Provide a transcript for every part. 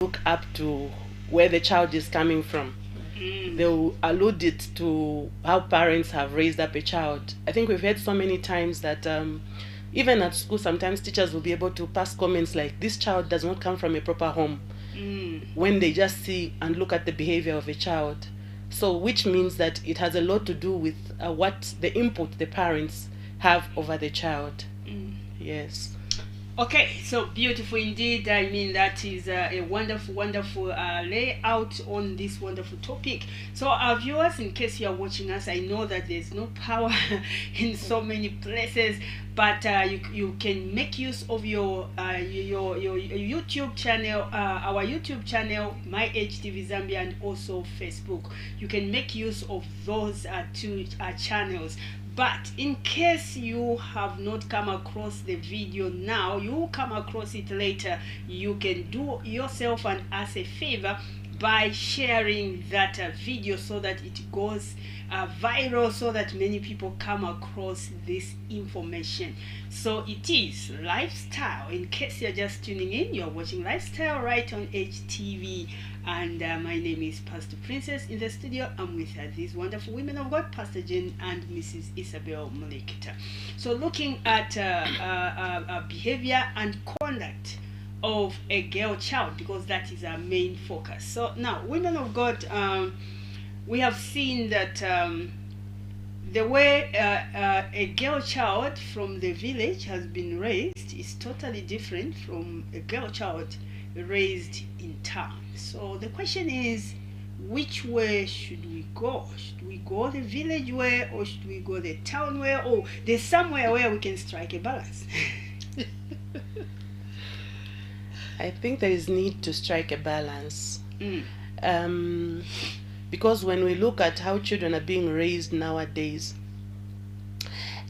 look up to where the child is coming from. They'll allude it to how parents have raised up a child. I think we've heard so many times that even at school, sometimes teachers will be able to pass comments like, this child does not come from a proper home, when they just see and look at the behavior of a child. So, which means that it has a lot to do with what the input the parents have over the child. Yes. Okay, so beautiful indeed. I mean, that is a wonderful, wonderful layout on this wonderful topic. So, our viewers, in case you are watching us, I know that there's no power in so many places, but you can make use of your YouTube channel, our YouTube channel, My HTV Zambia, and also Facebook. You can make use of those two channels. But in case you have not come across the video now, you will come across it later. You can do yourself and us a favor by sharing that video so that it goes viral, so that many people come across this information. So it is Lifestyle. In case you're just tuning in, you're watching Lifestyle right on HTV. And my name is Pastor Princess. In the studio, I'm with these wonderful women of God, Pastor Jane and Mrs. Isabel Mulekita. So looking at behavior and conduct of a girl child, because that is our main focus. So now, women of God, we have seen that the way a girl child from the village has been raised is totally different from a girl child raised in town. So the question is, which way should we go? Should we go the village way, or should we go the town way, or there's somewhere where we can strike a balance? I think there is need to strike a balance. Because when we look at how children are being raised nowadays,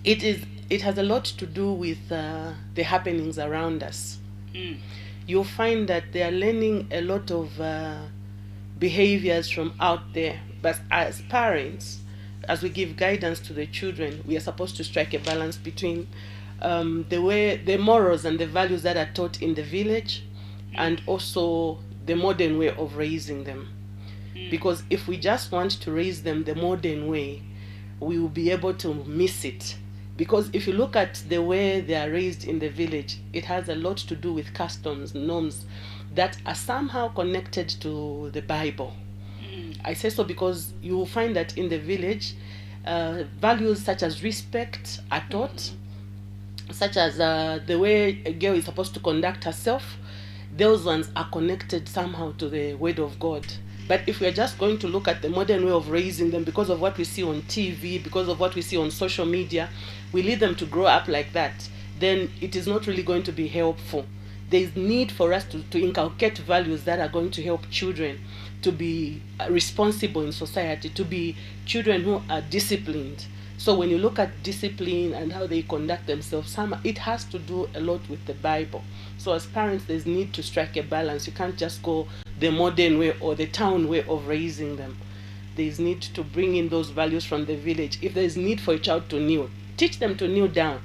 it has a lot to do with the happenings around us. You'll find that they are learning a lot of behaviors from out there. But as parents, as we give guidance to the children, we are supposed to strike a balance between the morals and the values that are taught in the village, and also the modern way of raising them. Because if we just want to raise them the modern way, we will be able to miss it. Because if you look at the way they are raised in the village, it has a lot to do with customs, norms that are somehow connected to the Bible. I say so because you will find that in the village, values such as respect are taught, such as the way a girl is supposed to conduct herself. Those ones are connected somehow to the Word of God. But if we are just going to look at the modern way of raising them because of what we see on TV, because of what we see on social media, we lead them to grow up like that, then it is not really going to be helpful. There is need for us to inculcate values that are going to help children to be responsible in society, to be children who are disciplined. So when you look at discipline and how they conduct themselves, it has to do a lot with the Bible. So as parents, there's need to strike a balance. You can't just go the modern way or the town way of raising them. There's need to bring in those values from the village. If there's need for a child to kneel, teach them to kneel down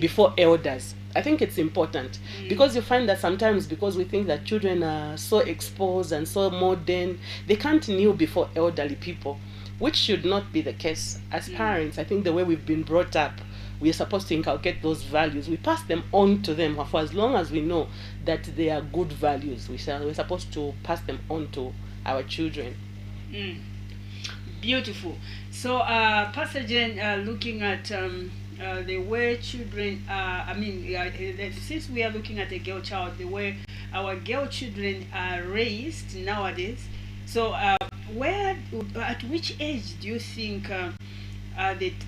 before elders. I think it's important because you find that sometimes, because we think that children are so exposed and so modern, they can't kneel before elderly people, which should not be the case. As parents, I think the way we've been brought up, we are supposed to inculcate those values. We pass them on to them for as long as we know that they are good values. We're supposed to pass them on to our children. Beautiful. So, Pastor Jane, looking at the way children, since we are looking at a girl child, the way our girl children are raised nowadays, so at which age do you think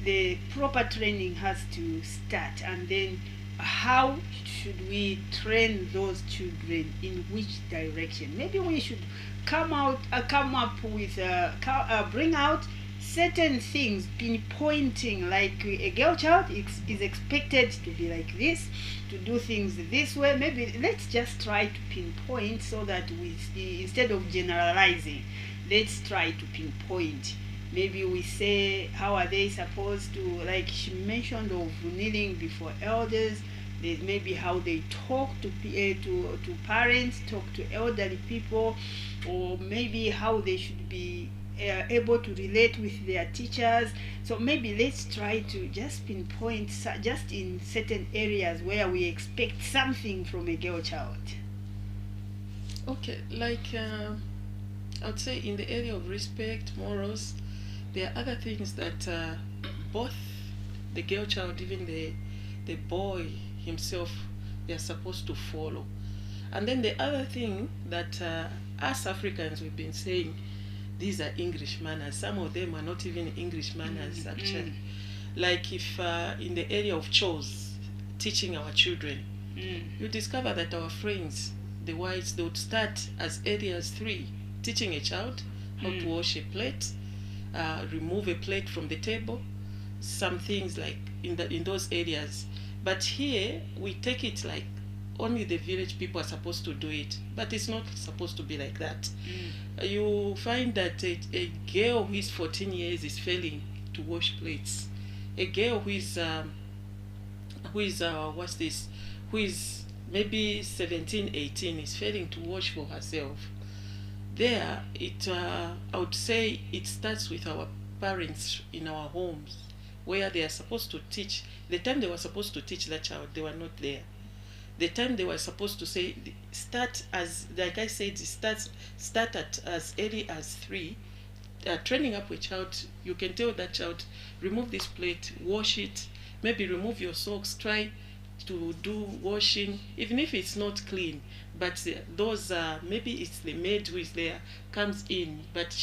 the proper training has to start, and then how should we train those children, in which direction? Maybe we should come up with bring out certain things, pinpointing, like a girl child is expected to be like this, to do things this way. Maybe let's just try to pinpoint, so that instead of generalizing, let's try to pinpoint. Maybe we say, how are they supposed to, like she mentioned, of kneeling before elders. There's maybe how they talk to parents, talk to elderly people, or maybe how they should be able to relate with their teachers. So maybe let's try to just pinpoint just in certain areas where we expect something from a girl child. Okay, like I would say in the area of respect, morals, there are other things that both the girl child, even the boy himself, they are supposed to follow. And then the other thing that us Africans, we've been saying, these are English manners. Some of them are not even English manners, actually. Like if in the area of chores, teaching our children, you discover that our friends, the whites, they would start as early as 3, teaching a child how to wash a plate, remove a plate from the table, some things like in those areas. But here we take it like only the village people are supposed to do it, but it's not supposed to be like that. You find that a girl who is 14 years is failing to wash plates. A girl who is maybe 17, 18 is failing to wash for herself. There, I would say it starts with our parents in our homes, where they are supposed to teach. The time they were supposed to teach that child, they were not there. The time they were supposed to say, start as, like I said, start at as early as 3. Training up a child, you can tell that child, remove this plate, wash it, maybe remove your socks, try to do washing, even if it's not clean. But those maybe it's the maid who is there, comes in, but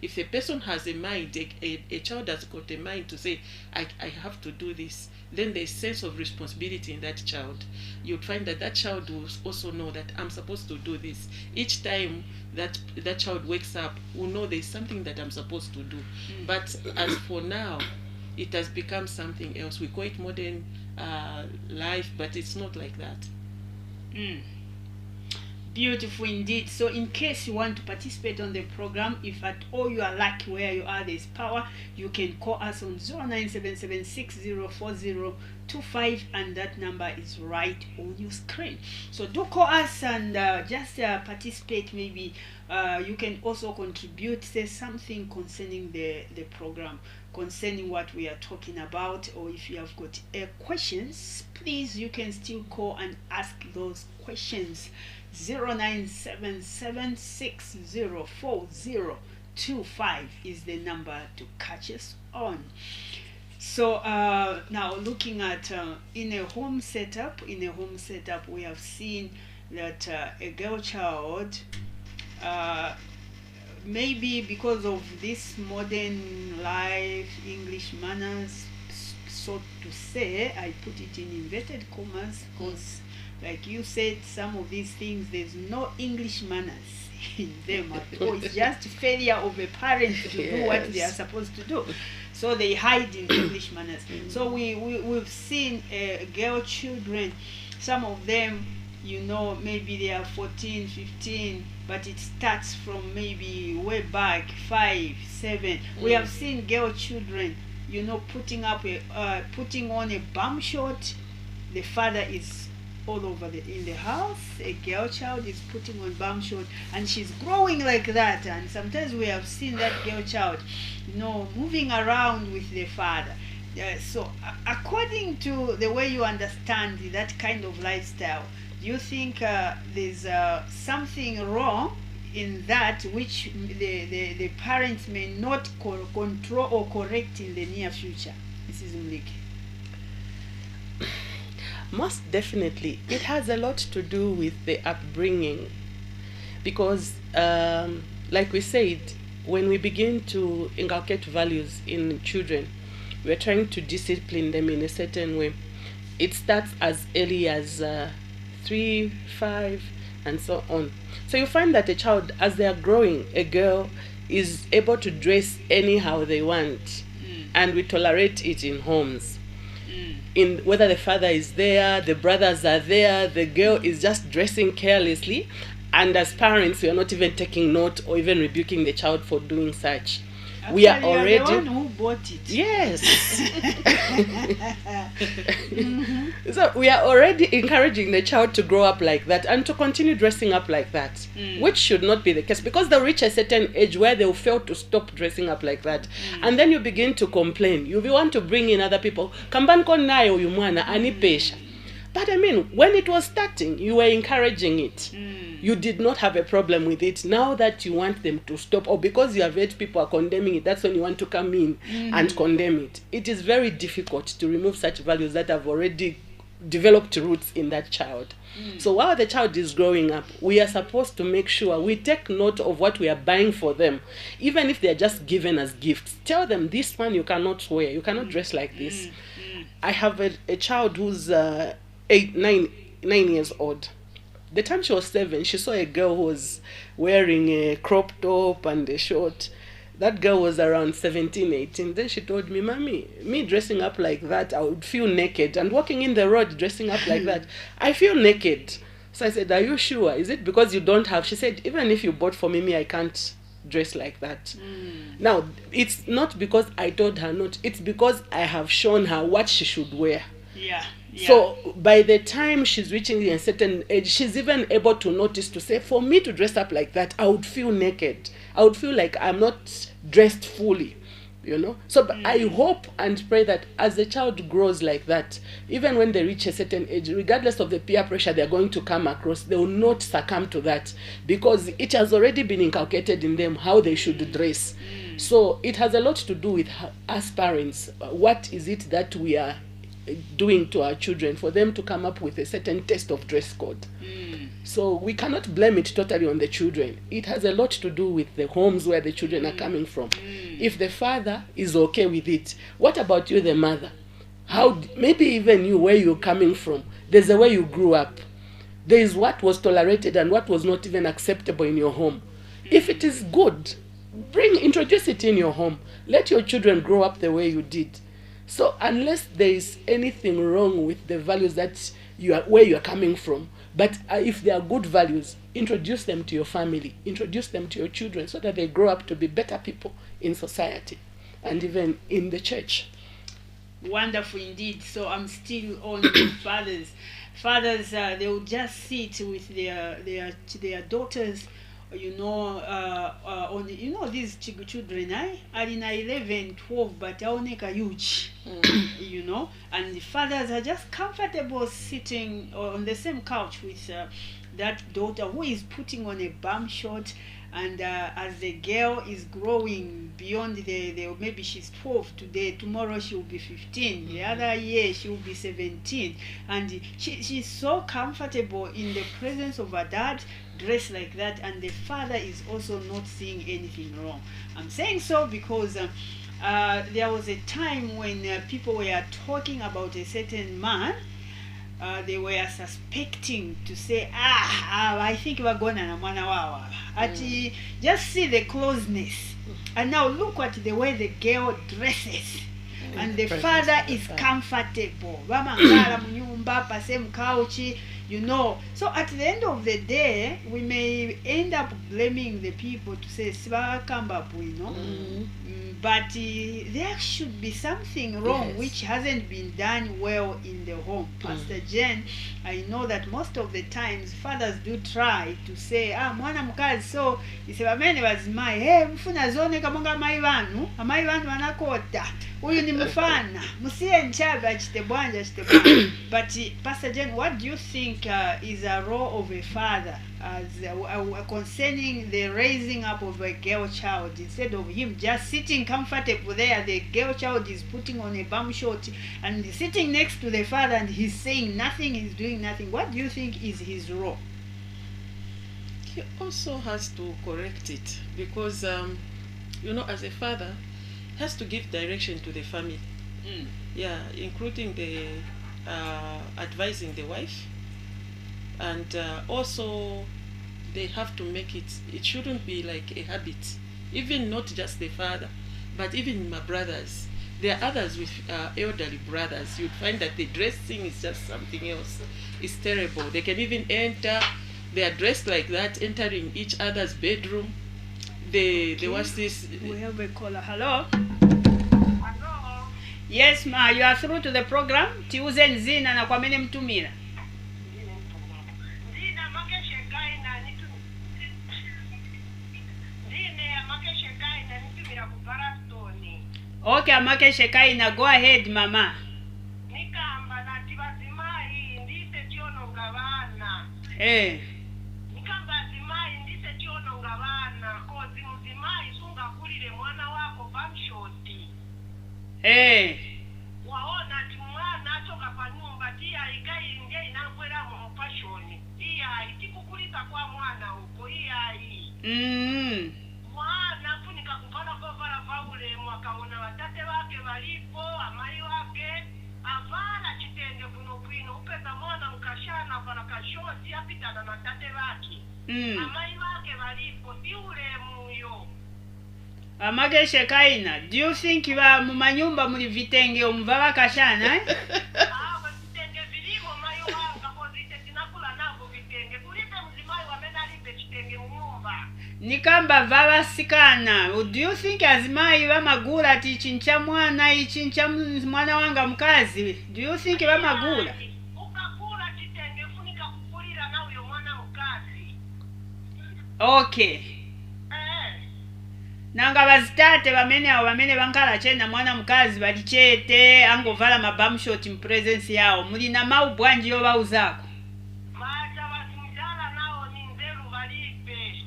if a person has a mind, a child has got a mind to say, I have to do this, then there's sense of responsibility in that child. You'd find that child will also know that I'm supposed to do this. Each time that child wakes up, will know there's something that I'm supposed to do. But as for now, it has become something else. We call it modern life, but it's not like that. Beautiful indeed. So in case you want to participate on the program, if at all you are lucky where you are, there's power, you can call us on 0977604025, and that number is right on your screen. So do call us and just participate. Maybe you can also contribute, say something concerning the program, concerning what we are talking about, or if you have got questions, please, you can still call and ask those questions. 0977604025 is the number to catch us on. So now looking at in a home setup, we have seen that a girl child, maybe because of this modern life, English manners, so to say, I put it in inverted commas, because like you said, some of these things, there's no English manners in them at all. It's just failure of a parent to do what they are supposed to do. So they hide in English manners. So we've seen girl children, some of them, maybe they are 14, 15, but it starts from maybe way back, 5, 7. We have seen girl children, putting on a bum short. The father is all over in the house. A girl child is putting on bum short, and she's growing like that. And sometimes we have seen that girl child, moving around with the father. So according to the way you understand that kind of lifestyle, do you think there's something wrong in that which the parents may not control or correct in the near future? Mrs. Mliki. Most definitely, it has a lot to do with the upbringing, because like we said, when we begin to inculcate values in children, we're trying to discipline them in a certain way. It starts as early as 3, 5, and so on. So you find that a child, as they are growing, a girl is able to dress anyhow they want, and we tolerate it in homes. In whether the father is there, the brothers are there, the girl is just dressing carelessly, and as parents we are not even taking note or even rebuking the child for doing such. We are Actually, you already. the one who bought it. Yes. So we are already encouraging the child to grow up like that and to continue dressing up like that, which should not be the case, because they'll reach a certain age where they'll fail to stop dressing up like that. And then you begin to complain. You want to bring in other people. Kambanko nayo yumwana anipesha. But I mean, when it was starting, you were encouraging it. You did not have a problem with it. Now that you want them to stop, or because you have heard people are condemning it, that's when you want to come in and condemn it. It is very difficult to remove such values that have already developed roots in that child. So while the child is growing up, we are supposed to make sure we take note of what we are buying for them. Even if they are just given as gifts, tell them, this one you cannot wear, you cannot dress like this. I have a child who's 9 years old. The time she was 7, she saw a girl who was wearing a crop top and a short. That girl was around 17, 18. Then she told me, Mommy, me dressing up like that, I would feel naked. And walking in the road dressing up like that, I feel naked. So I said, are you sure? Is it because you don't have? She said, even if you bought for me, I can't dress like that. Now, it's not because I told her not. It's because I have shown her what she should wear. Yeah. So by the time she's reaching a certain age, she's even able to notice, to say, for me to dress up like that, I would feel naked. I would feel like I'm not dressed fully, So I hope and pray that as the child grows like that, even when they reach a certain age, regardless of the peer pressure they're going to come across, they will not succumb to that, because it has already been inculcated in them how they should dress. So it has a lot to do with us parents. What is it that we are doing to our children for them to come up with a certain taste of dress code? So we cannot blame it totally on the children. It has a lot to do with the homes where the children are coming from. If the father is okay with it, what about you, the mother? Maybe even you, where you're coming from, there's a way you grew up. There is what was tolerated and what was not even acceptable in your home. If it is good, introduce it in your home. Let your children grow up the way you did. So unless there is anything wrong with the values that where you are coming from, but if they are good values, introduce them to your family, introduce them to your children, so that they grow up to be better people in society and even in the church. Wonderful indeed. So I'm still on fathers. Fathers, they will just sit with their daughters, on these children, are in 11, 12, but aoneka huge, and the fathers are just comfortable sitting on the same couch with that daughter who is putting on a bum short. And as the girl is growing beyond maybe she's 12 today, tomorrow she will be 15, the other year she will be 17, and she's so comfortable in the presence of her dad, dressed like that, and the father is also not seeing anything wrong. I'm saying so because there was a time when people were talking about a certain man. They were suspecting to say, I think we're going to mwana wawa. Just see the closeness. And now look at the way the girl dresses. And the father is comfortable. Same couch, So at the end of the day, we may end up blaming the people to say, but there should be something wrong, which hasn't been done well in the home. Pastor Jen, I know that most of the times fathers do try to say, mwana mukazi, so isebamene bazimai, mfuna zone kamonga amai vanu wanakota, uyu ni mfana, musiye nchabe achite bwanja. But Pastor Jen, what do you think is a role of a father as concerning the raising up of a girl child? Instead of him just sitting comfortable there, the girl child is putting on a bum short and sitting next to the father, and he's saying nothing, he's doing nothing. What do you think is his role? He also has to correct it, because as a father, he has to give direction to the family. Including the advising the wife, and also they have to make it shouldn't be like a habit, even not just the father, but even my brothers. There are others with elderly brothers. You'd find that the dressing is just something else. It's terrible. They can even they are dressed like that, entering each other's bedroom. the what's this? We have a caller. Hello. Hello. Yes, ma, you are through to the program. Tiuze nzina na kwa mene mtumira. Ndina makeshe kaina nitu. Ndine makeshe kaina nitumira ku Barastoni. Okay, amake shekaina, go ahead, mama. Nikamba na tibazimai ndise tiono ngabana. Nikamba zimai ndise tiono ngabana. Kozi mzimai sunga kulile mwana wako bamshoti. Waona ati mwana atoka pa nyumba tia igai nge inakwera mu fashion. Iya itikukulita kwa mwana huko iya hii. Mwana funika kupana kwa vara vaule mwakaona watate wake walipo amai wake avala chitenge kuno kwino upeza mwana mkashana vala kashoti apitana na tate wake. Amai wake walipo si ule muyo. Amake shekaina, do you think iba mumanyumba muli vitenge omuvaba kashana, eh? Vitenge vilimo mayo wanga kozite tinakula nabo vitenge. Kulipe mzimai wamena lipe chitenge mnyumba. Nikamba vava sikana. Do you think azimai bamagula ati chincha mwana ichincha mwana wanga mkazi? Do you think bamagula? Ukakula chitenge funika kukulira na uyo mwana mkazi. Okay. Nanga bazitate bamene abo bamene bankala chena mwana mkazi balichete angovala mabamshot in presence yao. Mulina mau bwanji yo bauzako. Maja wasimjala nao ni nzeru walipe.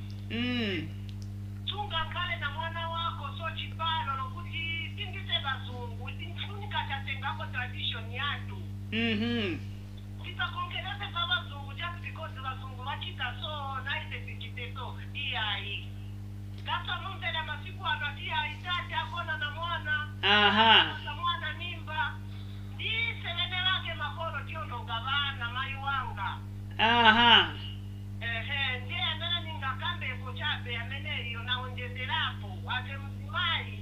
Tunga nkale na mwana wako so chipano nokuti singise bazungu. Sinfunika chatengako tradition yatu. Kita kongeleze kwa bazungu just because bazungu wachita so naise sikite so. Iya hii. Kasa mumbele masiku anatia itata akona na mwana. Na mwana mimba. Di selene wake makoro tiono ngabana mayu wanga. Ndiye amena ninga kambe kuchape amene iyo na ondezerapo. Ate mzimai.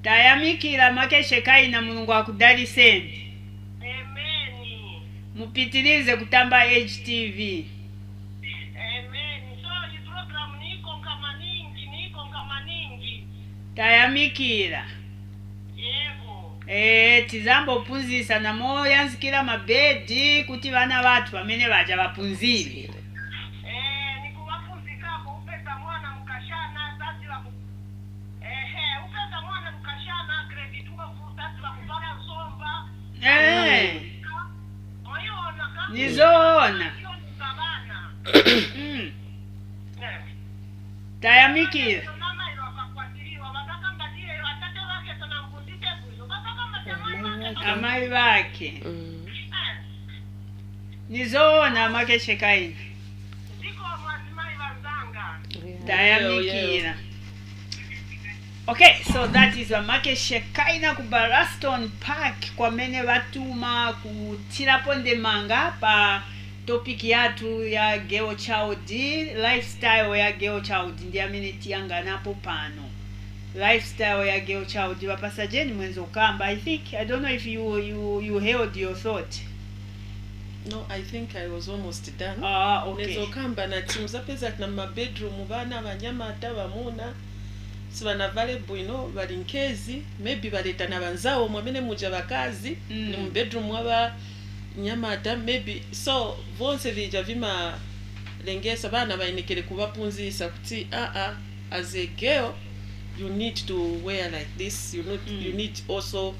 Tayamikira make shekaina mulungu akudaliseni. Ameni. Mupitilize kutamba HTV. Tayamikira. Yego. Tizambo punzisa na moya nzikira mabedi kuti vana watu wamene vaja vapunzire. Nikuwapunzika hapo upeza mwana mkashana sasi waku. Upeza mwana mkashana credit ngo sasi wakupara nsomba. Moyona kama. Nizoona. Tayamikira. Amai wake. Nizoona make shekaina. Ziko mwazimai wazanga. Tayamikira. Okay, so that is a make shekaina ku Baraston Park kwa mene batuma kutirapo ndemanga pa topic yatu ya Girl Child, lifestyle ya Girl Child ndi amene tiyanga napo pano. Lifestyle ya Girl Child wapasa jeni mwenzo kamba. I don't know if you held your thought. No, I think I was almost done. Okay. Mwenzo kamba na timuza peza na mabedroom bana banyama ata bamuna sibana available balinkezi maybe baleta na banzao mwamene muja bakazi ni mu bedroom waba nyama ata maybe so vonse vija vima lengesa bana bainekele kubapunzisa kuti as a girl you need to wear like this, you need also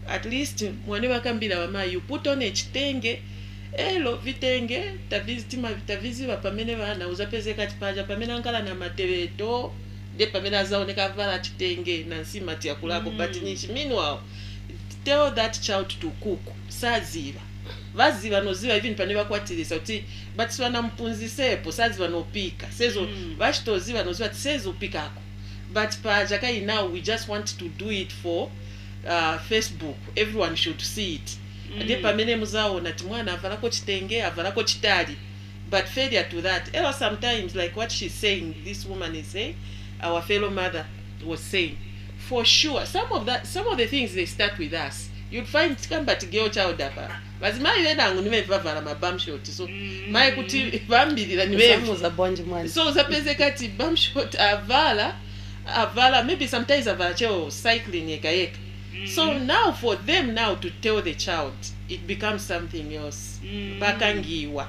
at least mwane wakambira wama you put on a chitenge vitenge tavizi wapamene wana uzapeze kati paja pamene ankala na mateveto de pamene azaoneka vala chitenge na nsima tia kulako but nichi meanwhile tell that child to cook saziva vaziva noziva even pane vakwatirisa kuti but swana mpunzisepo saziva nopika sezo vachitoziva noziva kuti sezopikako but pajakai now we just want to do it for Facebook. Everyone should see it. De pamene muzaona ti mwana avalako chitenge avalako chitali but failure to that. Sometimes like what she's saying, this woman is saying, our fellow mother was saying, for sure some of the things they start with us. you'd find kambati girl child apa bazimayi benangu nibe bavala mabam short so mai kuti bambirira nibe Samuza bonji mwana. so zapeze kati bam short avala maybe sometimes avala cheo cycling yeka. So now for them now to tell the child, it becomes something else. Bakangiwa.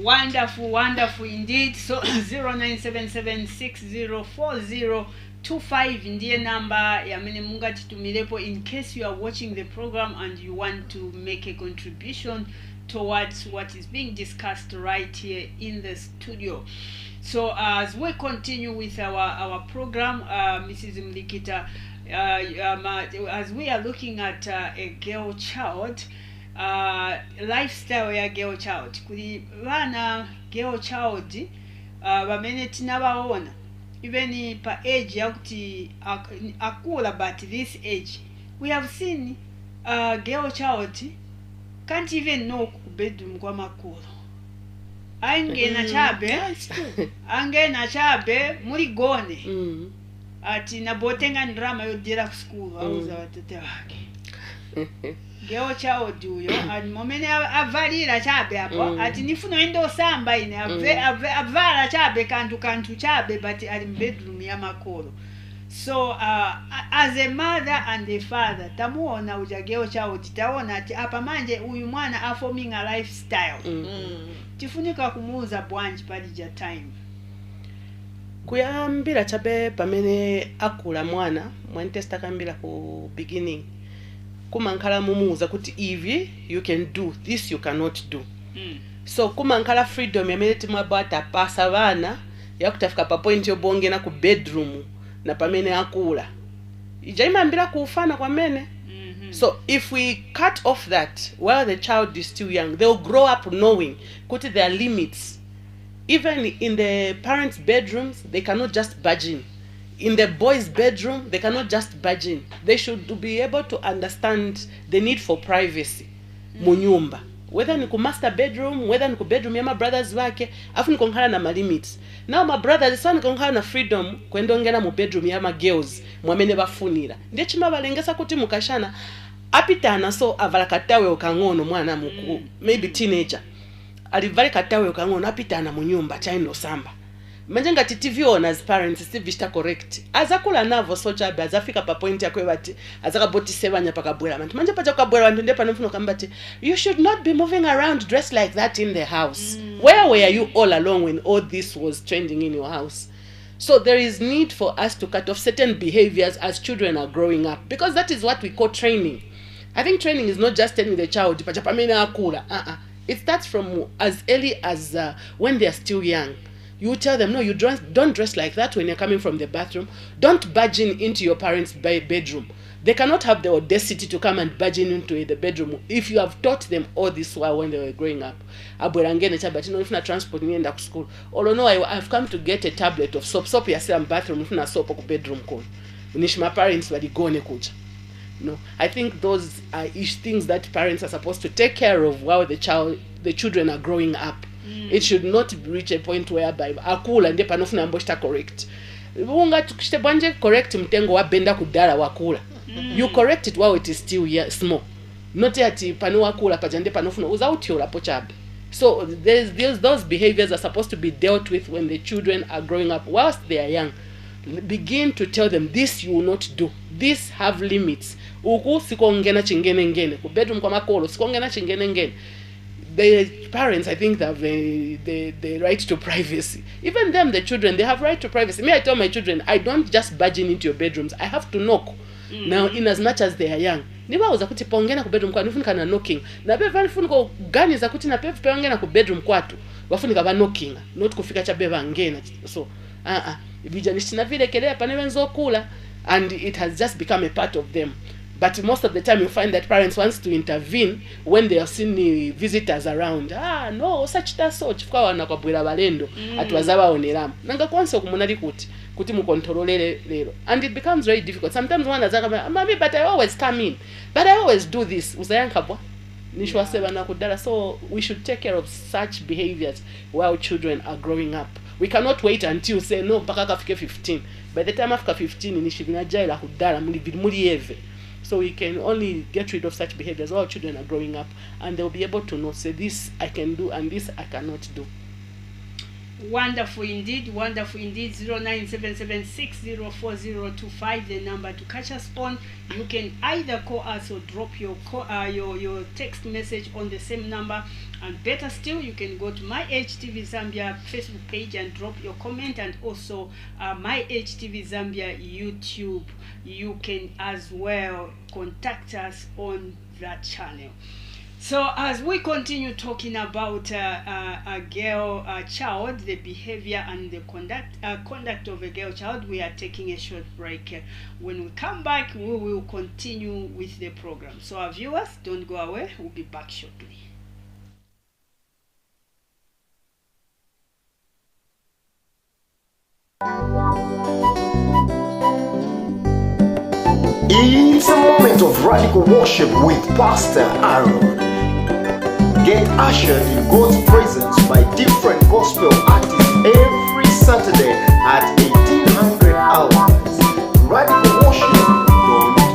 Wonderful, wonderful indeed. So 0977604025 ndiye number ya mene munga titumilepo in case you are watching the program and you want to make a contribution towards what is being discussed right here in the studio. So as we continue with our program, Mrs. Mlikita, as we are looking at a girl child, lifestyle ya girl child, kuli vana girl child bamene tinabaona even pa age yakuti akula, but this age we have seen girl child can't even know ku bedroom kwa makulu. Angena chabe muri gone ati nabotenga ndrama yodira ku school auza watete wake girl child uyo and momene avalira chabe hapo ati nifuna endo samba ine avala chabe kantu chabe but ali bedroom ya makolo. So as a mother and a father tamuona uja girl child taona ati apa manje uyu mwana affording a lifestyle tifunika kumuuza bwanji palija time kuyambira chabe pamene akula mwana mwantesta kambira ku beginning kumankala mumuuza kuti ivi you can do this, you cannot do. So kumankala freedom yamene timabata pasa vana yakutafika pa point yobonge na ku bedroom na pamene akula ijaimambira kufana kwa mene. So if we cut off that while the child is still young, they'll grow up knowing kuti there are limits. Even in the parents' bedrooms, they cannot just budge in. In the boys' bedroom, they cannot just budge in. They should be able to understand the need for privacy. Munyumba. Whether ni ku master bedroom, whether ni ku bedroom ya ma brothers wake, afu nikongana na ma limits. Now my brothers so nikongana na freedom kwendongena mu bedroom ya ma girls mwamene bafunira. Ndiye chima balengesa kuti mukashana apitana so avala katawe okangono mwana muku maybe teenager. Alivale katawe okangono apitana mu nyumba chaino samba. Manje ngati TV owners parents si vista correct. Azakula navo so chabe azafika pa point yakwe bati azakaboti sebanya pakabwera abantu. Manje pacha kabwera abantu ndiye panofuno kambati you should not be moving around dressed like that in the house. Where were you all along when all this was trending in your house? So there is need for us to cut off certain behaviors as children are growing up, because that is what we call training. I think training is not just telling the child pacha pamena akula. It starts from as early as when they are still young. You tell them, no, you don't dress like that when you're coming from the bathroom. Don't budge into your parents' bedroom. They cannot have the audacity to come and budge into the bedroom if you have taught them all this while when they were growing up. But you know, if not transport me to school. Although no, I've come to get a tablet of soap. Soap yourself bathroom, if not soap bedroom call. My parents were go kucha. No, I think those are things that parents are supposed to take care of while the children are growing up. It should not reach a point whereby akula ndiye panofuna mboshita correct. Unga tukishite banje correct mtengo wa benda kudala wakula. You correct it while it is still small. Not ati panu wakula pajande panofuna uzauti ola pochabe. So those behaviors are supposed to be dealt with when the children are growing up whilst they are young. Begin to tell them this you will not do. This have limits. Uku sikongena chingene ngene. Ku bedroom kwa makolo sikongena chingene ngene. The parents, I think, have the right to privacy. Even them, the children, they have right to privacy. Me, I tell my children, I don't just budge into your bedrooms. I have to knock. Now, in as much as they are young. Niba uzakuti pongena ku bedroom kwa nifunika na knocking. Na beva nifuniko gani zakuti na pongena ku bedroom kwatu. Wafunika ba knocking. Not kufika cha beva ngena. So, vijanishina vile kelea panewenzo kula. And it has just become a part of them. But most of the time you find that parents wants to intervene when they are seeing visitors around. No, such that such. Fuka wanakabwira balendo. Atuwazaba oneramu. Nanga kwanza okumunali kuti mukontrolele lero. And it becomes very difficult. Sometimes one azaka, Mommy, but I always come in. But I always do this. Usayankabwa. Nishwaseba na kudala. So we should take care of such behaviors while children are growing up. We cannot wait until say no mpaka kafike 15. By the time after 15 nishivinga jaila kudala muli eve. So we can only get rid of such behaviors while children are growing up, and they'll be able to know, say, this I can do and this I cannot do. Wonderful indeed, 0977604025, the number to catch us on. You can either call us or drop your text message on the same number, and better still, you can go to My HTV Zambia Facebook page and drop your comment, and also My HTV Zambia YouTube. You can as well contact us on that channel. So as we continue talking about a girl child, the behavior and the conduct of a girl child, we are taking a short break. When we come back, we will continue with the program. So our viewers, don't go away. We'll be back shortly. It's a moment of radical worship with Pastor Aaron. Get ushered in God's presence by different gospel artists every Saturday at 1800 hours. Radical worship, don't miss.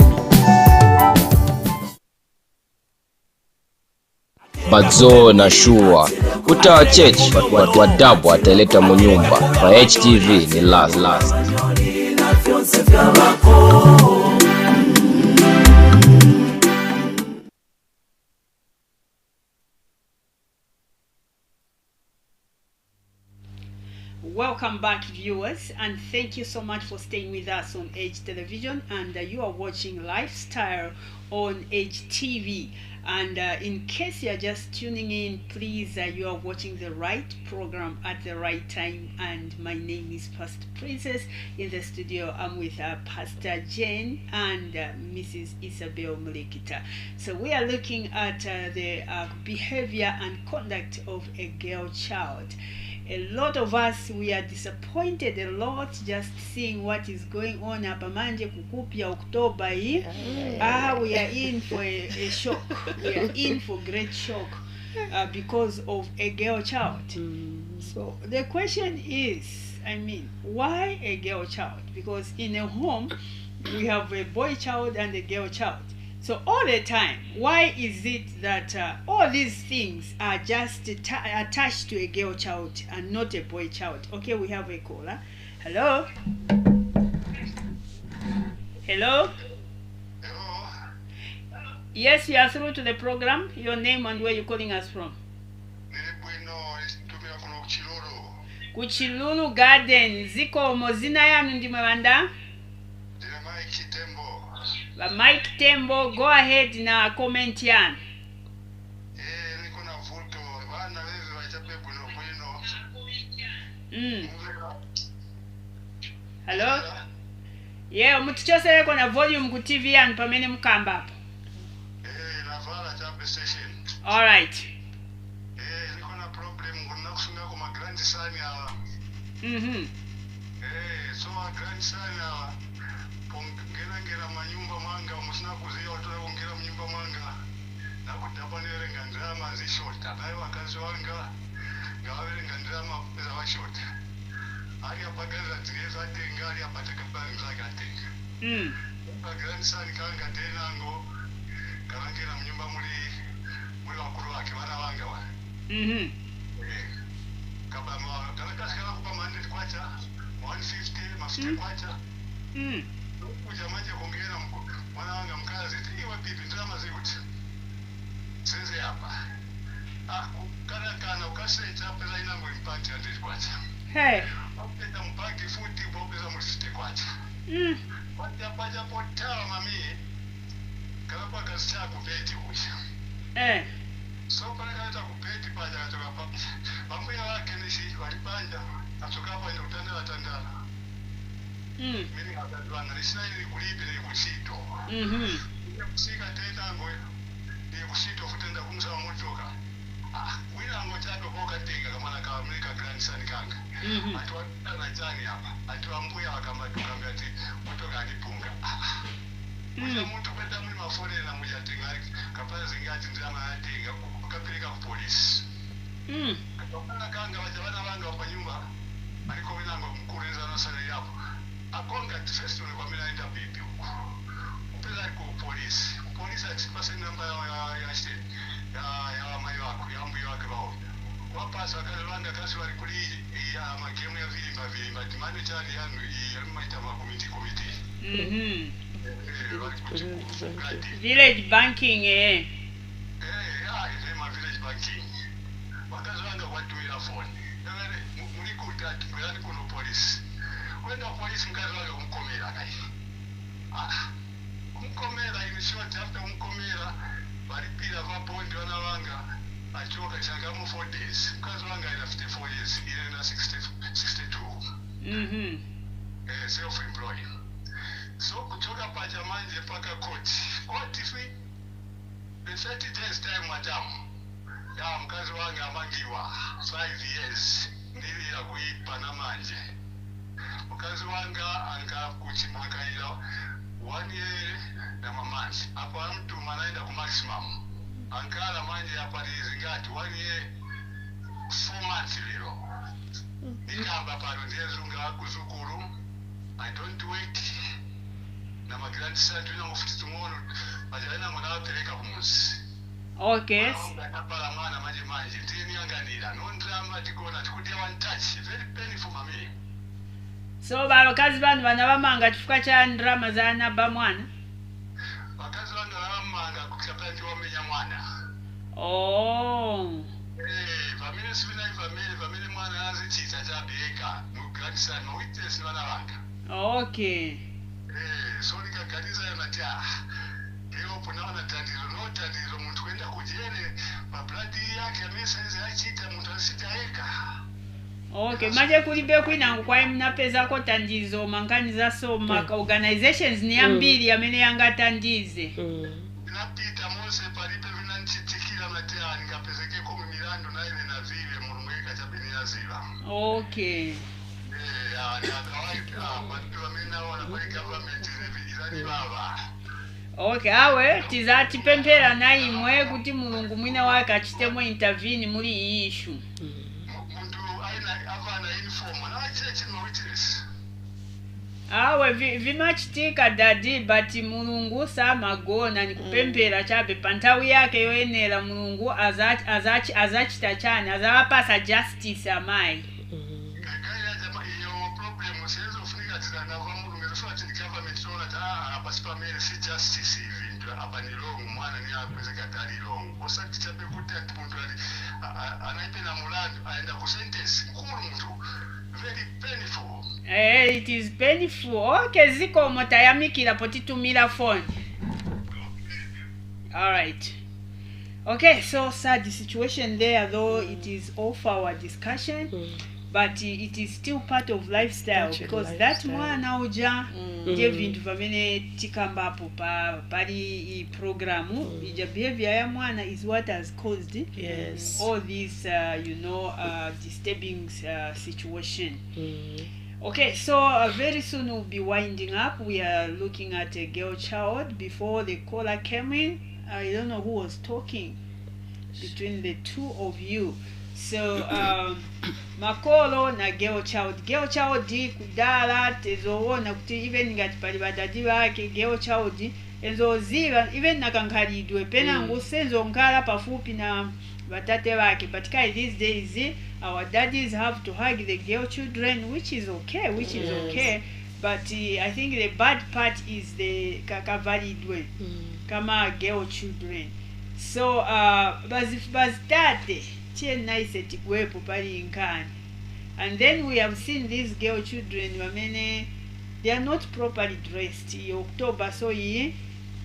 Badzo na shua utawa church wadabu ataleta munyumba kwa HTV ni last. Welcome back, viewers, and thank you so much for staying with us on H Television, and you are watching Lifestyle on HTV. And in case you are just tuning in, please, you are watching the right program at the right time. And my name is Pastor Princess. In the studio, I'm with Pastor Jane and Mrs. Isabel Mulekita. So we are looking at the behavior and conduct of a girl child. A lot of us, we are disappointed a lot just seeing what is going on hapa manje kukupya October hii. We are in for a shock. We are in for great shock because of a girl child. So the question is, why a girl child? Because in a home, we have a boy child and a girl child. So all the time, why is it that all these things are just attached to a girl child and not a boy child? Okay, we have a caller. Hello? Hello? Hello? Yes, you are through to the program. Your name and where you're calling us from? Kuchilulu Garden. Ziko mozina yanu ndimwe wanda? La Mike Tembo, go ahead na comment yan. Hello? Yeah, mutichose leko na volume ku TV yan pamene mukamba hapo. Navala chambe station. All right. Niko na problem kuna kusunga kwa grandson ya. So grandson ya ngera manyumba manga musina kuziya watola ongera mnyumba manga na kutapanere ngandama zishota naye wakazi wanga ngawere ngandama za washota ali apagaza tigeza tenga ali apataka bali zaka tenga grandson kanga tena ngo kalangera mnyumba muri wakuru wake wana wanga wa kaba ma kalakashikana kupa mandate kwacha 150 mafuta kwacha ujamanje kuongea mwana wanga mkazi iwa pipi drama ziuti seze hapa kana ukaseta pesa inango impati andiri kwacha apeta mpaki futi popeza mulifite kwacha paja potala mami kalapa kasita kupeti kucha so pale kaleta kupeti paja katoka papi pambuya wake nishi walipanja atoka hapa ina utandala tandala mimi akadwana nisina ili kulipira ikuchito kusika tena ngo ikuchito futenda kumsa motoka wina ngo chato boka tenga kama ka America grandson kanga atwa na jani hapa atwa mbuya akamba tukambia ati motoka alipunga Mwisho mtu kwenda mli mafore na mwisho tenga kapala zingati ndama yatenga ukapeleka ku polisi katokana kanga wajabana wanga kwa nyumba aliko winango mkureza na sala yapo akonga tfesto kwa mina enda bibi huko upeza ku polisi vilimba timane chali yanu yalimaita makomiti. Village banking village banking. Wakazi wanga watumira phone. Mulikuta tulani kuno police. Kwenda police mkazi wanga kumkomera kai. Kumkomera in short after kumkomera balipira vapondi wana wanga achoka changamo 4 days. Mkazi wanga ina 54 years, ile na 62. Self-employed. So kutoka paja manje paka court fee the 30 days time madam ya mkazi wangu amangiwa 5 years ndili ya kuipa na manje mkazi wangu anga kuchimakaila 1 year na mamanzi hapa mtu manaenda ku maximum ankala manje hapa lizingati 1 year 4 months lero nikamba pano ndiyezunga kuzukuru I don't work na magrandi santu ina mufuti tumono ajaina mwana wapeleka kumusi. Okay. Pala mwana manje tini anganira no drama tikona tikudia one touch very painful for me. So bakazi banu bana bamanga tufuka cha drama za naba mwana. Bakazi banu bamanga kuchapa ndio wamenya mwana. Family sivina family mwana azichita cha beka mu grandi santu no witness bana banga. Okay. So nikakaliza yanatia leo punaona tatizo mtu kwenda kujele mabladi yake message achita mtu asitaeka. Okay, maje kulibe kwina kwa mnapeza ko tandizo manganiza so maka organizations ni ambili amene yanga tandize. Napita mose palipe vinanchitikira matea nikapezeke kwa milando na ile na vile murumweka cha binia zila. Okay. Okay, awe tizati pempera na imwe kuti mulungu mwina wake achitemo intervene muri iyi issue. Muntu aina avana inform na church no witness. Awe vimachitika dadi but mulungu samagona ni kupempera chabe pantawi yake yoenera mulungu azachita chani azawapasa justice amai. Justice even hapa ni long mwana ni akwezeka tali long osati chape kuta mtu anaipenda mulando aenda ku sentence mkuru mtu very painful. It is painful. Okay, ziko motayamikira potitumira phone. All right. Okay, so sad situation there though it is off our discussion. But it is still part of lifestyle because that mwana uja je vintu vamene tikambapo pali I programu ija behavior ya mwana is what has caused all this disturbing situation. Okay, so very soon we'll be winding up. We are looking at a girl child. Before the caller came in, I don't know who was talking between the two of you. So makolo na girl child kudala tezoona kuti even ngati pali badadi bake girl child enzoziva even nakankalidwe pena ngusenzo nkala pafupi na batate bake, but these days our daddies have to hug the girl children, which is okay, but I think the bad part is the kakavalidwe kama girl children. So bazitate nice etikwepo pali nkani. And then we have seen these girl children wamene they are not properly dressed October so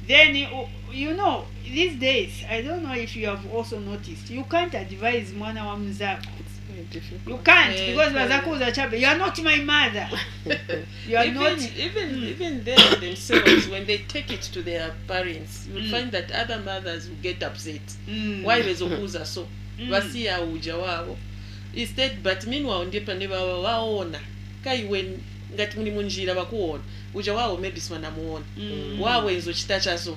then these days I don't know if you have also noticed you can't advise mwana wa mzako. You can't because bazakuza chabe you are not my mother. You are even they themselves when they take it to their parents you find that other mothers will get upset. Why bezokuza so wasiya uja wao instead but meanwhile ndipo ndeba waona kai when ngati muli munjira bakuona uja wao maybe swanamuona wawe enzo chitacha so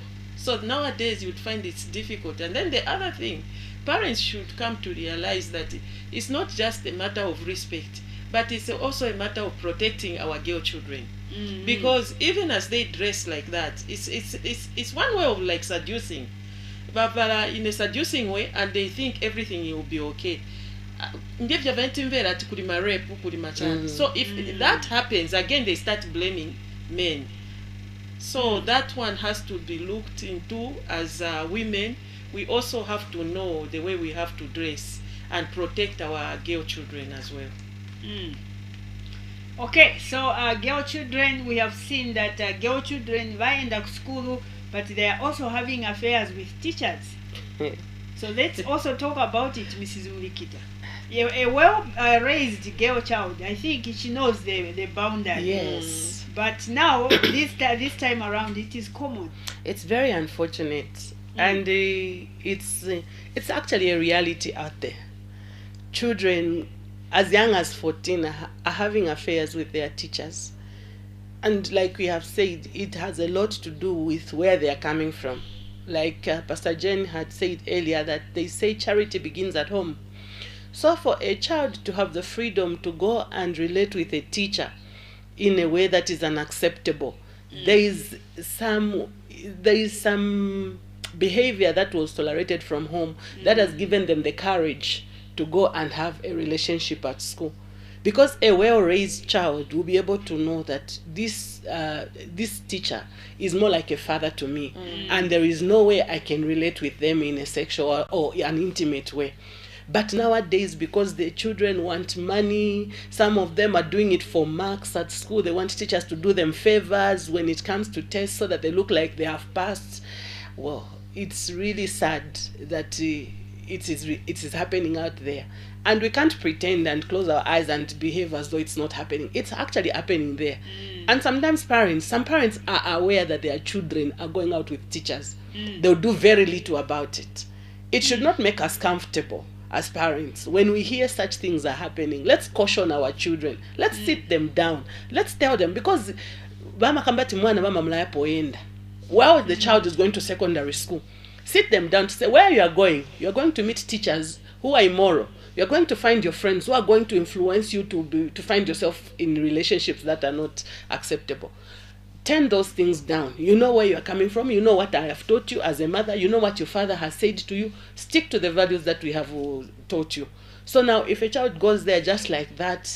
nowadays you would find it's difficult. And then the other thing, parents should come to realize that it's not just a matter of respect but it's also a matter of protecting our girl children. Because even as they dress like that it's one way of like seducing, but in a seducing way, and they think everything will be okay. ndivyo vantimvera ati kuli marepu kuli machana. So if that happens again, they start blaming men. So that one has to be looked into. As women, we also have to know the way we have to dress and protect our girl children as well. Okay, so girl children, we have seen that girl children end up school, but they are also having affairs with teachers. So let's also talk about it, Mrs. Mulikita. A well-raised girl child, I think she knows the boundaries. Yes. But now, this time around, it is common. It's very unfortunate, and it's actually a reality out there. Children as young as 14 are having affairs with their teachers, and like we have said, it has a lot to do with where they are coming from. Like Pastor Jen had said earlier, that they say charity begins at home. So for a child to have the freedom to go and relate with a teacher in a way that is unacceptable, there is some behavior that was tolerated from home that has given them the courage to go and have a relationship at school. Because a well-raised child will be able to know that this teacher is more like a father to me, and there is no way I can relate with them in a sexual or an intimate way. But nowadays, because the children want money, some of them are doing it for marks at school. They want teachers to do them favors when it comes to tests so that they look like they have passed. Well, it's really sad that it is happening out there. And we can't pretend and close our eyes and behave as though it's not happening. It's actually happening there. And sometimes some parents are aware that their children are going out with teachers. They'll do very little about it. It should not make us comfortable as parents. When we hear such things are happening, let's caution our children. Let's sit them down. Let's tell them, because while the child is going to secondary school, sit them down to say where you are going. You are going to meet teachers who are immoral. You are going to find your friends who are going to influence you to find yourself in relationships that are not acceptable. Turn those things down. You know where you are coming from. You know what I have taught you as a mother. You know what your father has said to you. Stick to the values that we have taught you. So now, if a child goes there just like that,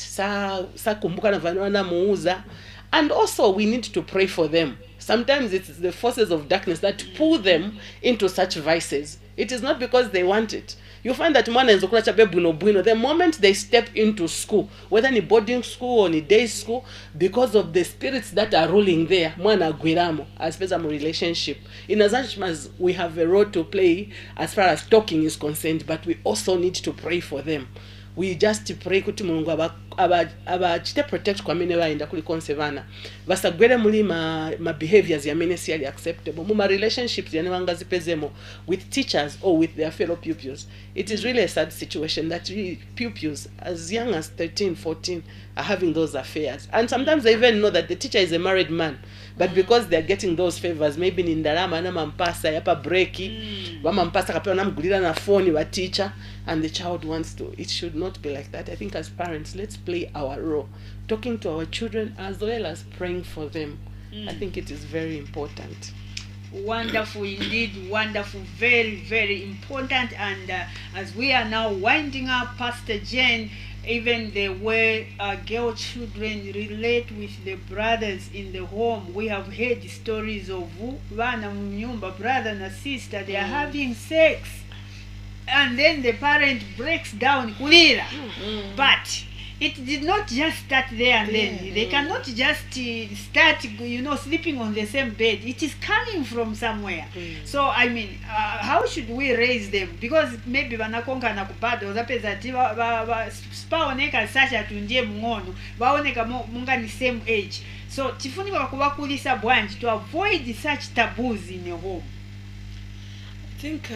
and also we need to pray for them. Sometimes it's the forces of darkness that pull them into such vices. It is not because they want it. You find that the moment they step into school, whether in boarding school or in day school, because of the spirits that are ruling there, as far as a relationship, in as much as we have a role to play as far as talking is concerned, but we also need to pray for them. We just pray kuti Mulungu abachite protect kwa mene baenda kuli konsevana basagwere muli ma behaviors ya mene si acceptable mu relationships yani wangazipezemo with teachers or with their fellow pupils. It is really a sad situation that really pupils as young as 13, 14 are having those affairs, and sometimes they even know that the teacher is a married man, but because they are getting those favors, maybe ni ndarama na mampasa yapa breaki mampasa kapewa namgulira na phone wa teacher, and the child wants to. It should not be like that. I think as parents, let's play our role, talking to our children as well as praying for them. I think it is very important. Wonderful indeed, wonderful, very, very important. And as we are now winding up, Pastor Jen, even the way girl children relate with the brothers in the home, we have heard stories of brother and sister, they are having sex, and then the parent breaks down, but it did not just start there and then. They cannot just start, sleeping on the same bed. It is coming from somewhere. So, I mean, how should we raise them? Because maybe wanakonga na kupado, zapeza tiwa spaoneka sasha tundie mungono, waoneka munga ni same age. So, tifuni wakuwakulisa bwanji to avoid such taboos in your home. I think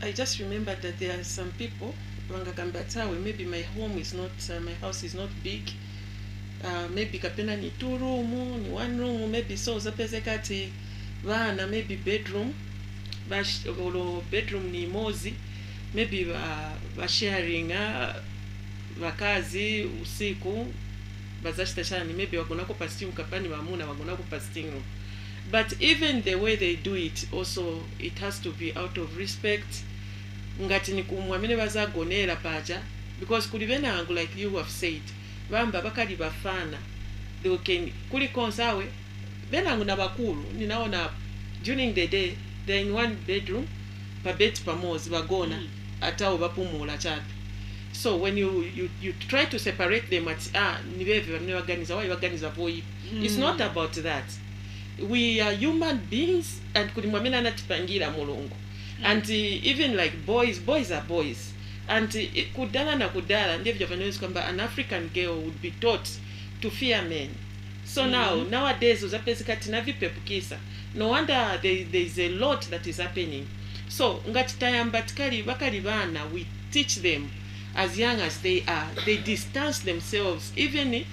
I just remembered that there are some people, maybe my home is not, my house is not big. Maybe kapena ni 2 room, ni 1 room, maybe so zapezekati vana maybe bedroom, bedroom ni mozi, maybe sharing vakazi usiku bazashitashani, maybe wagonako pasting kapani wamuna wagonako pasting room. But even the way they do it, also it has to be out of respect. Ngati ni kumwamini bazagonera paja because kuli benangu like you have said bamba bakali bafana they can kuli konsawe benangu na bakulu ninaona during the day they're in one bedroom pabeti pamozi bagona atao bapumula chapi. So when you try to separate them at nibeve baganiza why baganiza boy, it's not about that. We are human beings and kulimwamina natipangira mulungu. And even like boys are boys. And kudala na kudala ndivyo vanaweza kwamba an African girl would be taught to fear men. So nowadays uzapezeka tina vipepukisa. No wonder there is a lot that is happening. So ngatitayamba tikali bakali bana, we teach them as young as they are. They distance themselves. Even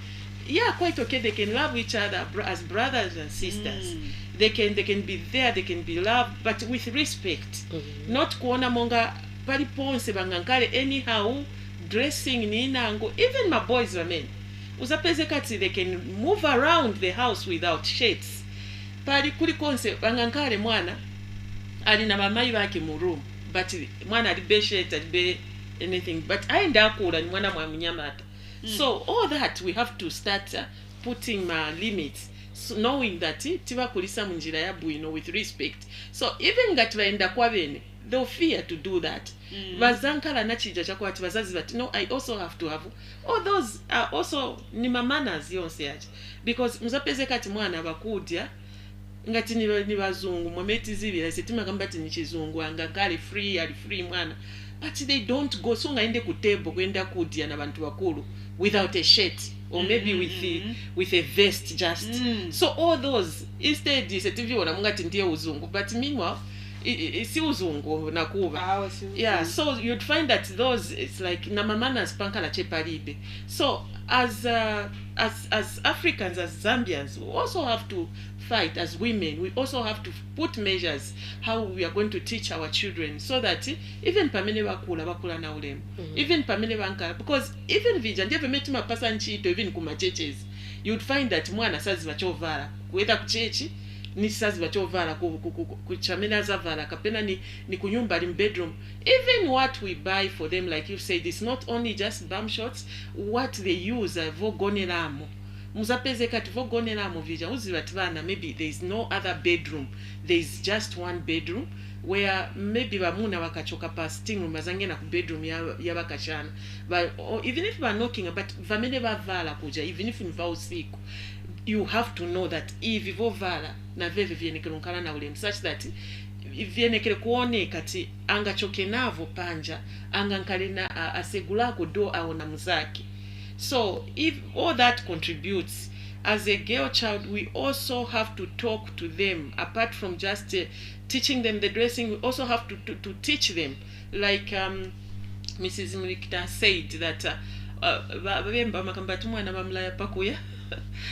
quite okay, they can love each other as brothers and sisters. They can be there, they can be loved, but with respect. Not kuona monga pali ponse bangankale anyhow dressing ninango. Even my boys were men. Uzapezekati they can move around the house without shades. Pali kuli konse bangankale mwana alina mamayi bake mu room, but mwana alibe shades alibe anything, but aenda akula ni mwana mwa mnyamata. So all that we have to start putting limits, so knowing that tiba kulisa munjira ya bwino with respect. So even ngati baenda kwa bene, they'll fear to do that. Bazankala na chija chako ati bazazi bati no, I also have to have all those are also ni manners yonse yaje, because muzapeze kati mwana bakudya ngati ni bazungu mwameti zibira setima kambati ni chizungu angakali free ali free mwana, but they don't go. So ngaende ku table kwenda kudya na bantu bakulu without a shirt or maybe with a vest just. So all those instead setivi wana mungati ndiye uzungu, but meanwhile si uzungu nakuba. So you'd find that those, it's like namamana spankala chepalibe. So as Africans, as Zambians, we also have to fight. As women, we also have to put measures how we are going to teach our children, so that even pamene bakula na ulemu, even pamene bankala, because even vija ndiye metima pasa nchito, even kuma churches, you'd find that mwana sazi bachovala kuenda kuchechi ni sazi bachovala kuchamena zavala kapena ni kunyumba in bedroom. Even what we buy for them, like you said, it's not only just bum shots. What they use vogonelamo muzapeze kati vogonelamo vija uzibativana, maybe there is no other bedroom, there is just one bedroom where maybe bamuna wakachoka pa sitting room bazange na ku bedroom ya bakachana, but even if ba knocking, but vamene bavala kuja, even if nva usiku, you have to know that if vovala na veve vienekera na ule, such that vienekere kuone kati anga choke navo panja anga nkale na asegulako do aona muzaki. So if all that contributes, as a girl child, we also have to talk to them. Apart from just teaching them the dressing, we also have to teach them, like Mrs. Mlikita said that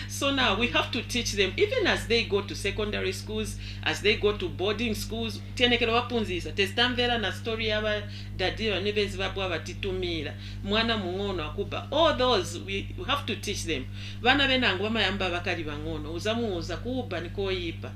so now we have to teach them, even as they go to secondary schools, as they go to boarding schools. Tienekero wapunzisa testamvera na story yaba dadiro nibezi babwa batitumira mwana mungono akuba. All those we have to teach them. Bana benangu bamayamba bakali bangono uzamuuza kuba nikoyipa.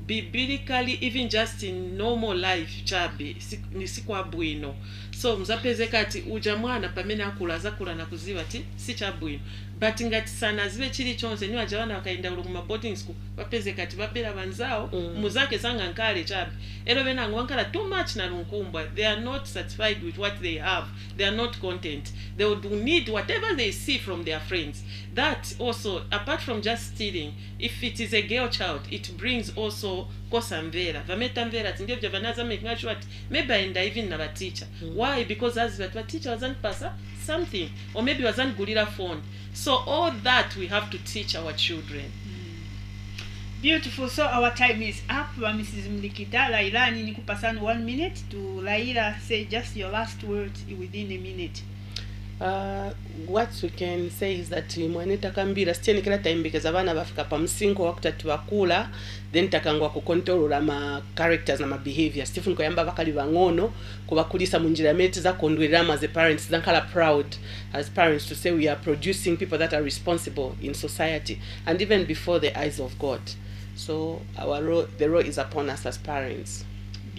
Biblically, even just in normal life chabe nisikwa bwino. So mzapeze kati uja mwana pamene akulaza kula na kuziba ti si chabwino, but ngati sana zibe chili chonse ni wajawana wakaenda ulukuma boarding school bapeze kati babela banzao muzake sanga nkale chabe ero benangu wankala too much na lunkumbwa. They are not satisfied with what they have, they are not content, they would need whatever they see from their friends. That also, apart from just stealing, if it is a girl child, it brings also kosamvera vametamvera tindevya vanaza making sure that maybe and even na teacher. Why? Because as that teacher wasn't pasa something, or maybe wasn't gulira phone. So all that we have to teach our children. Beautiful. So our time is up. Mrs. Mlikita, Laila ni kupasana 1 minute to Laila. Say just your last words within a minute. What we can say is that mwaneta kambira stieni kila time because abana bafika pa msingo wakati bakula, then takangwa ku control ma characters na ma behavior. Stephen koyamba bakali bangono kubakulisa munjira meti za kondwirama as parents zankala proud as parents to say we are producing people that are responsible in society and even before the eyes of God. So our role, the role is upon us as parents.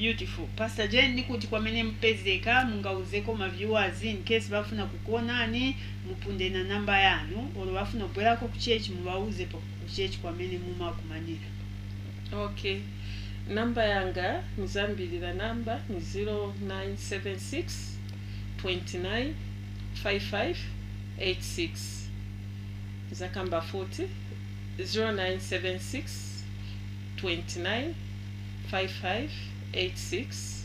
Beautiful. Pastor Jane nikuti kwamene mpezeka mungauzeko ma viewers in case bafuna kukuonani mupunde na namba yanu olo bafuna kubwerako ku church mubauze ku church kwamene mumakumanira. Okay. Namba yanga nizambilira namba ni 0976 29 55 86. Zakamba 40 0976 29 55 86,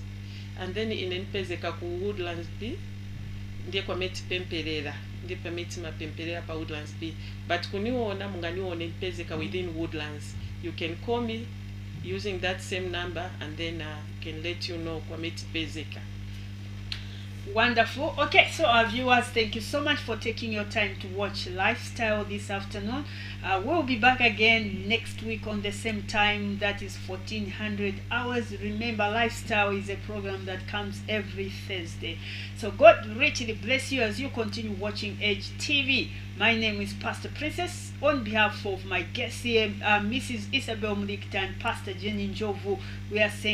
and then inenipezeka ku Woodlands B ndiye kwa meti pemperera ndiye pa meti mapemperera pa Woodlands B, but kuniona munganione nipezeka within Woodlands. You can call me using that same number and then can let you know kwa meti pezeka. Wonderful. Okay, so our viewers, thank you so much for taking your time to watch Lifestyle this afternoon. We'll be back again next week on the same time, that is 1400 hours. Remember, Lifestyle is a program that comes every Thursday. So God richly bless you as you continue watching Edge TV. My name is Pastor Princess. On behalf of my guest here, Mrs. Isabel Mulikita and Pastor Jenny Njovu, we are saying